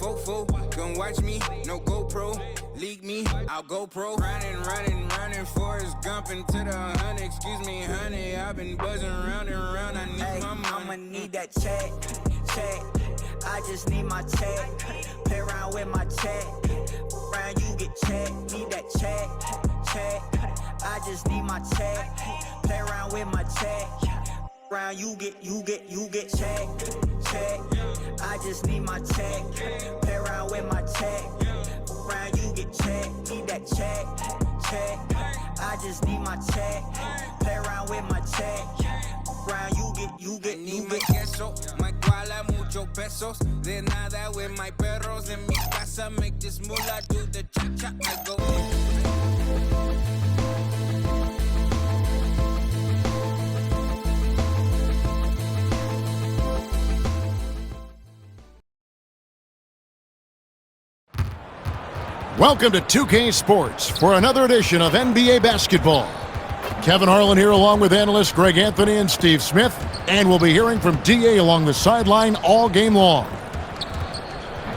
fofo, come watch me, no GoPro. Leak me, I'll go pro. Running, Forrest Gump into the 100. Excuse me, honey, I've been buzzing round and round. I need my money. I'ma need that check. I just need my check. Play around with my check. Around you get check. Need that check. I just need my check. Play around with my check. Around you get check. I just need my check. Play around with my check. Around you get check. Need that check. I just need my check. Play around with my check. Around you get queso, my guala, mucho pesos. De nada with my perros en mi casa. Make this moolah do the cha-cha. I go. Welcome to 2K Sports for another edition of NBA Basketball. Kevin Harlan here along with analysts Greg Anthony and Steve Smith, and we'll be hearing from DA along the sideline all game long.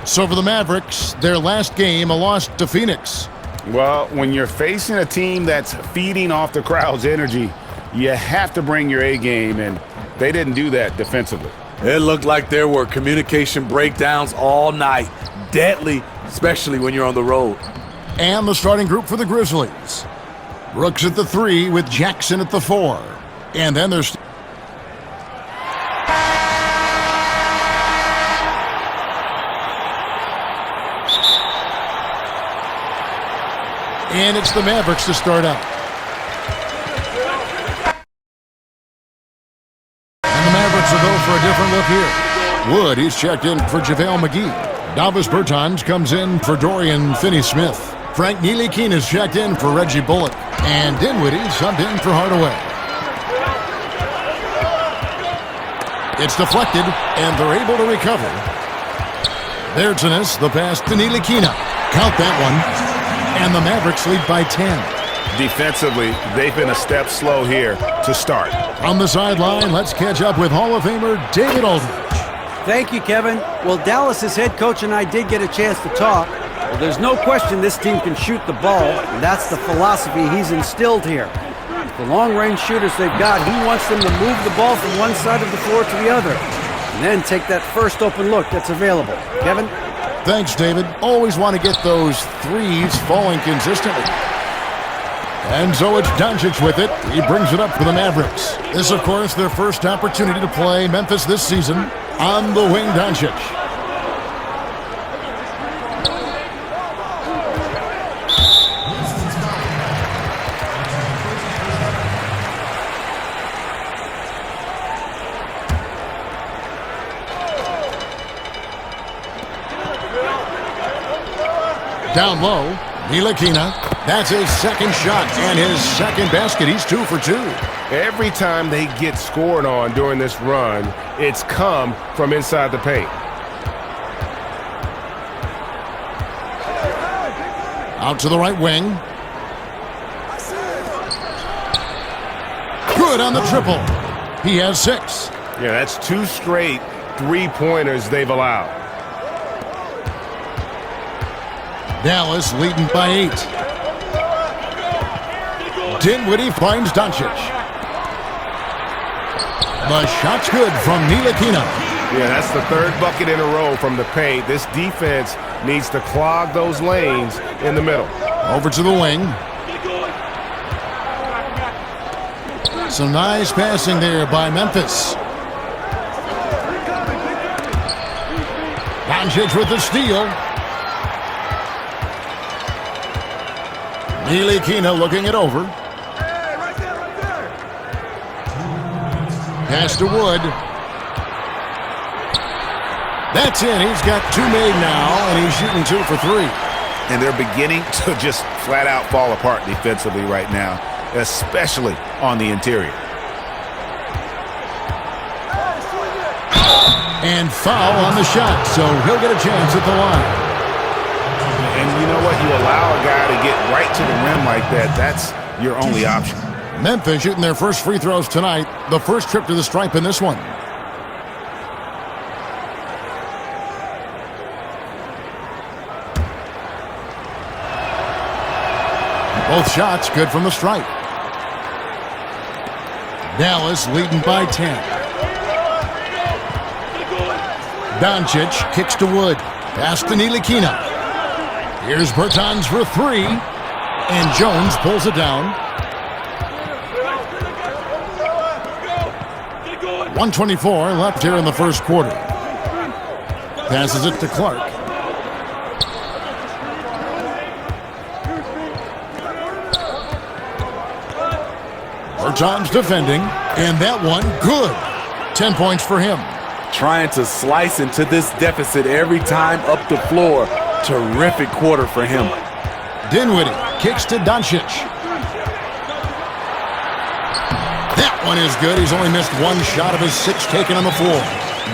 So for the Mavericks, their last game, a loss to Phoenix. Well, when you're facing a team that's feeding off the crowd's energy, you have to bring your A game, and they didn't do that defensively. It looked like there were communication breakdowns all night. Deadly, especially when you're on the road. And the starting group for the Grizzlies. Brooks at the 3 with Jackson at the 4. And then there's... And it's the Mavericks to start out. And the Mavericks will go for a different look here. Wood, he's checked in for JaVale McGee. Davis Bertans comes in for Dorian Finney-Smith. Frank Ntilikina checked in for Reggie Bullock. And Dinwiddie subbed in for Hardaway. It's deflected, and they're able to recover. Bertans, the pass to Ntilikina. Count that one. And the Mavericks lead by 10. Defensively, they've been a step slow here to start. From the sideline, let's catch up with Hall of Famer David Aldridge. Thank you, Kevin. Well, Dallas's head coach and I did get a chance to talk. Well, there's no question this team can shoot the ball, and that's the philosophy he's instilled here. The long-range shooters they've got, he wants them to move the ball from one side of the floor to the other, and then take that first open look that's available. Kevin? Thanks, David. Always want to get those threes falling consistently. And so it's Doncic with it. He brings it up for the Mavericks. This, of course, their first opportunity to play Memphis this season. On the wing, Doncic. Down low, Ntilikina. That's his second shot and his second basket. He's 2 for 2. Every time they get scored on during this run, it's come from inside the paint. Out to the right wing. Good on the triple. He has 6. Yeah, that's 2 straight three-pointers they've allowed. Dallas leading by 8. Dinwiddie finds Doncic. The shot's good from Ntilikina. Yeah, that's the third bucket in a row from the paint. This defense needs to clog those lanes in the middle. Over to the wing. Some nice passing there by Memphis. Doncic with the steal. Ntilikina looking it over. Pass to Wood. That's it. He's got 2 made now, and he's shooting 2 for 3. And they're beginning to just flat out fall apart defensively right now, especially on the interior. And foul on the shot, so he'll get a chance at the line. And you know what? You allow a guy to get right to the rim like that, that's your only option. Memphis shooting their first free throws tonight. The first trip to the stripe in this one. Both shots good from the stripe. Dallas leading by 10. Doncic kicks to Wood. Pass to Ntilikina. Here's Bertans for three. And Jones pulls it down. 1:24 left here in the first quarter. Passes it to Clark. Bertans defending, and that one good. 10 points for him. Trying to slice into this deficit every time up the floor. Terrific quarter for him. Dinwiddie kicks to Doncic. That one is good. He's only missed one shot of his 6 taken on the floor.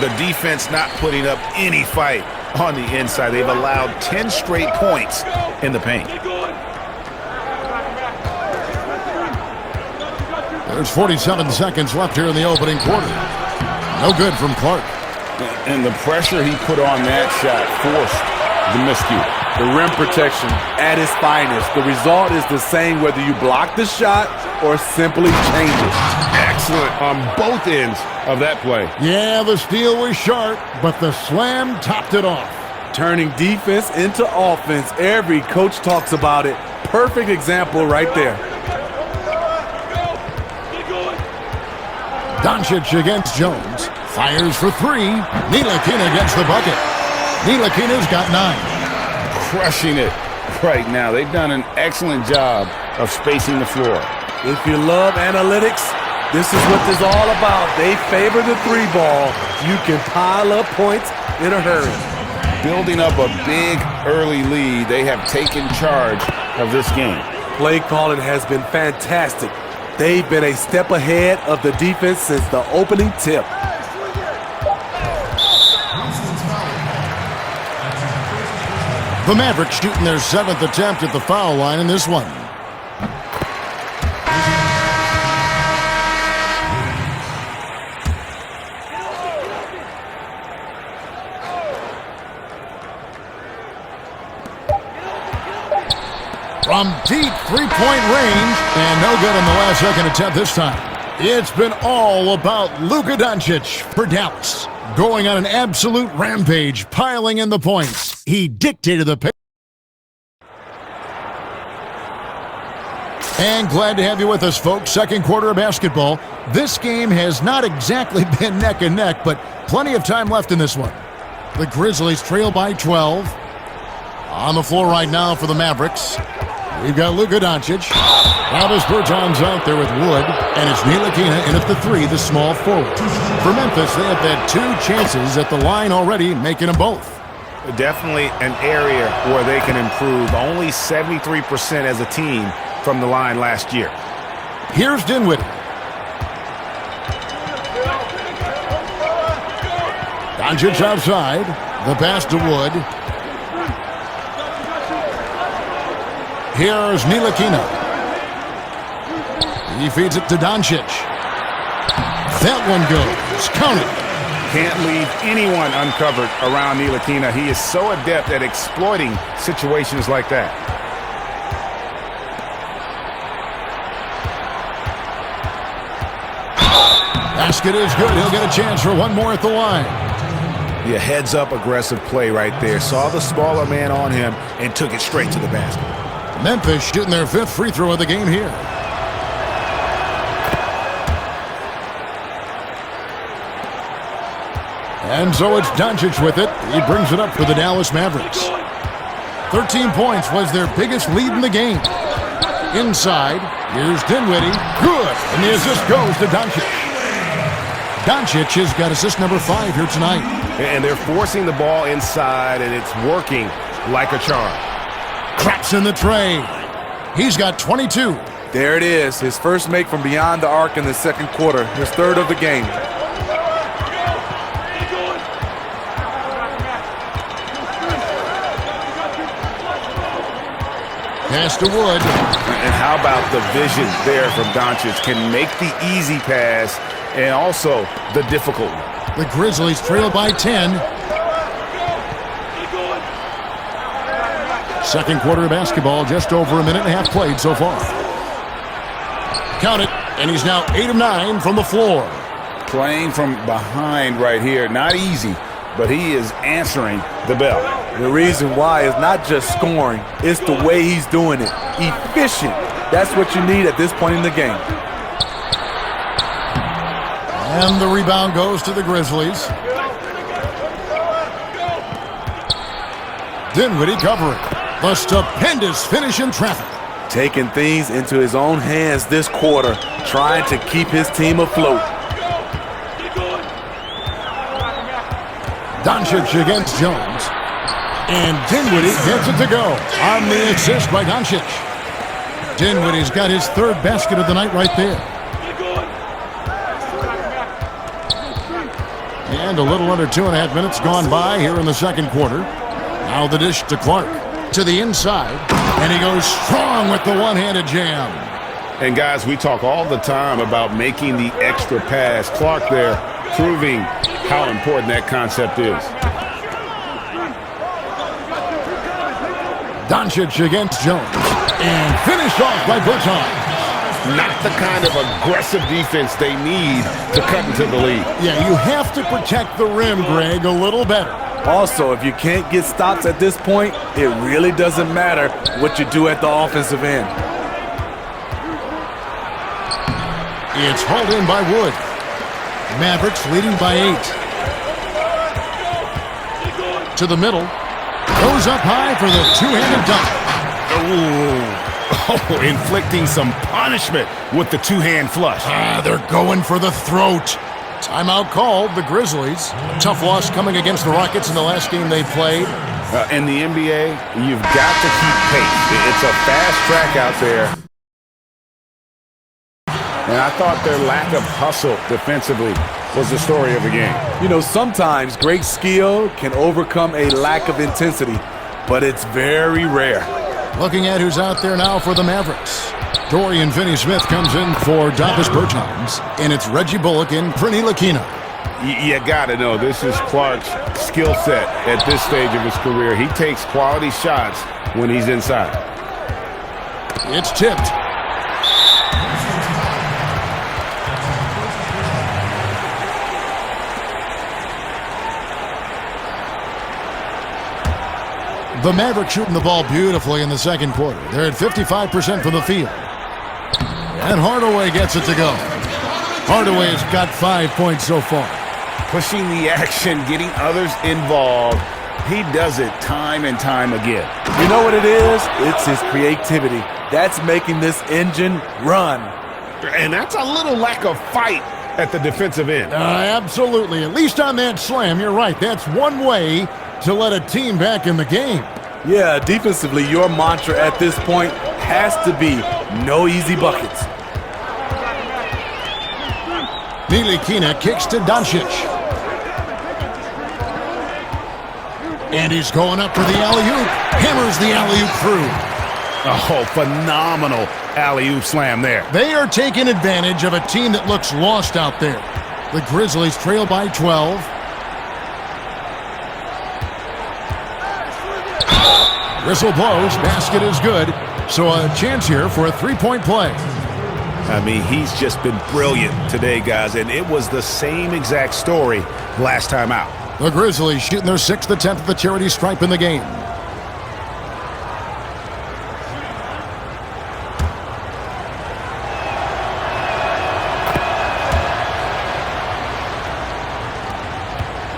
The defense not putting up any fight on the inside. They've allowed 10 straight points in the paint. There's 47 seconds left here in the opening quarter. No good from Clark. And the pressure he put on that shot forced the miscue. The rim protection at its finest. The result is the same whether you block the shot or simply change it. Excellent on both ends of that play. Yeah, the steal was sharp, but the slam topped it off. Turning defense into offense. Every coach talks about it. Perfect example right there. Doncic against Jones. Fires for three. Ntilikina gets the bucket. Ntilikina's got 9. Crushing it right now. They've done an excellent job of spacing the floor. If you love analytics, this is what this is all about. They favor the 3 ball. You can pile up points in a hurry. Building up a big early lead, they have taken charge of this game. Play calling has been fantastic. They've been a step ahead of the defense since the opening tip. The Mavericks shooting their 7th attempt at the foul line in this one. From deep three-point range, and no good on the last second attempt this time. It's been all about Luka Doncic for Dallas. Going on an absolute rampage, piling in the points. He dictated the pace. And glad to have you with us, folks. Second quarter of basketball. This game has not exactly been neck and neck, but plenty of time left in this one. The Grizzlies trail by 12. On the floor right now for the Mavericks, we've got Luka Doncic. Travis Bertans out there with Wood, and it's Ntilikina in at the 3, the small forward. For Memphis, they have had 2 chances at the line already, making them both. Definitely an area where they can improve. Only 73% as a team from the line last year. Here's Dinwiddie. Doncic outside. The pass to Wood. Here's Ntilikina. He feeds it to Doncic. That one goes. Count it. Can't leave anyone uncovered around Ntilikina. He is so adept at exploiting situations like that. Basket is good. He'll get a chance for one more at the line. Yeah, heads-up aggressive play right there. Saw the smaller man on him and took it straight to the basket. Memphis shooting their 5th free throw of the game here. And so it's Doncic with it. He brings it up for the Dallas Mavericks. 13 points was their biggest lead in the game. Inside, here's Dinwiddie. Good. And the assist goes to Doncic. Doncic has got assist number 5 here tonight. And they're forcing the ball inside, and it's working like a charm. Craps in the tray. He's got 22. There it is. His first make from beyond the arc in the second quarter. His 3rd of the game. Pass to Wood. And how about the vision there from Doncic? Can make the easy pass and also the difficult one. The Grizzlies trail by 10. Second quarter of basketball, just over a minute and a half played so far. Count it, and he's now 8 of 9 from the floor. Playing from behind right here, not easy, but he is answering the bell. The reason why is not just scoring, it's the way he's doing it. Efficient. That's what you need at this point in the game. And the rebound goes to the Grizzlies. Dinwiddie covering. The stupendous finish in traffic. Taking things into his own hands this quarter, trying to keep his team afloat. Doncic against Jones. And Dinwiddie gets it to go on the assist by Doncic. Dinwiddie's got his third basket of the night right there. And a little under 2.5 minutes gone by here in the second quarter. Now the dish to Clark. To the inside. And he goes strong with the one-handed jam. And guys, we talk all the time about making the extra pass. Clark there proving how important that concept is. Doncic against Jones. And finished off by Bertans. Not the kind of aggressive defense they need to cut into the lead. Yeah, you have to protect the rim, Greg, a little better. Also, if you can't get stops at this point, it really doesn't matter what you do at the offensive end. It's hauled in by Wood. Mavericks leading by 8. To the middle. Goes up high for the two-handed dunk. Oh, inflicting some punishment with the two-hand flush. They're going for the throat. Timeout called, the Grizzlies. A tough loss coming against the Rockets in the last game they played. In the NBA, you've got to keep pace. It's a fast track out there. And I thought their lack of hustle defensively was the story of the game. You know, sometimes great skill can overcome a lack of intensity, but it's very rare. Looking at who's out there now for the Mavericks. Dorian Finney-Smith comes in for Davis Bertans, and it's Reggie Bullock and Pranila Kina. You got to know this is Clark's skill set at this stage of his career. He takes quality shots when he's inside. It's tipped. The Mavericks shooting the ball beautifully in the second quarter. They're at 55% from the field. And Hardaway gets it to go. Hardaway's got 5 points so far. Pushing the action, getting others involved. He does it time and time again. You know what it is? It's his creativity. That's making this engine run. And that's a little lack of fight at the defensive end. Absolutely. At least on that slam, you're right. That's one way to let a team back in the game. Yeah, defensively, your mantra at this point has to be no easy buckets. Ntilikina kicks to Doncic. And he's going up for the alley-oop. Hammers the alley-oop through. Oh, phenomenal alley-oop slam there. They are taking advantage of a team that looks lost out there. The Grizzlies trail by 12. Whistle blows, basket is good. So a chance here for a three-point play. I mean, he's just been brilliant today, guys, and it was the same exact story last time out. The Grizzlies shooting their 6th attempt at the charity stripe in the game.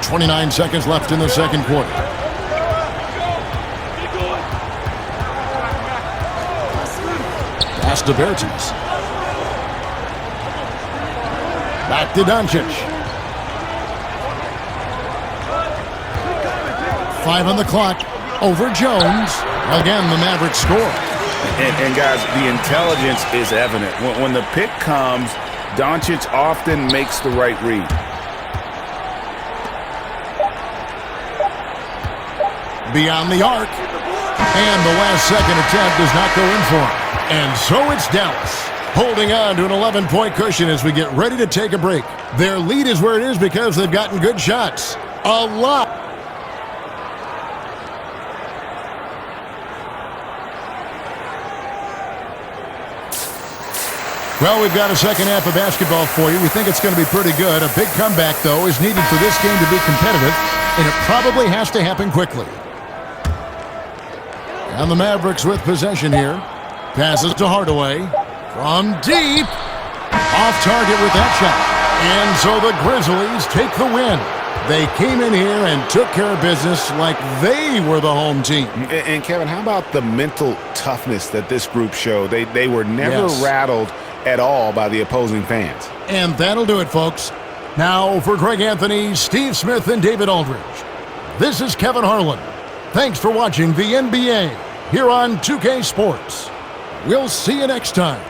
.29 seconds left in the second quarter. Pass to Bertans. Back to Doncic. 5 on the clock. Over Jones. Again, the Mavericks score. And guys, the intelligence is evident. When the pick comes, Doncic often makes the right read. Beyond the arc. And the last second attempt does not go in for him. And so it's Dallas, holding on to an 11-point cushion as we get ready to take a break. Their lead is where it is because they've gotten good shots. A lot. Well, we've got a second half of basketball for you. We think it's going to be pretty good. A big comeback, though, is needed for this game to be competitive, and it probably has to happen quickly. And the Mavericks with possession here. Passes to Hardaway. From deep. Off target with that shot. And so the Grizzlies take the win. They came in here and took care of business like they were the home team. And Kevin, how about the mental toughness that this group showed? They were never rattled at all by the opposing fans. And that'll do it, folks. Now for Greg Anthony, Steve Smith, and David Aldridge, this is Kevin Harlan. Thanks for watching the NBA here on 2K Sports. We'll see you next time.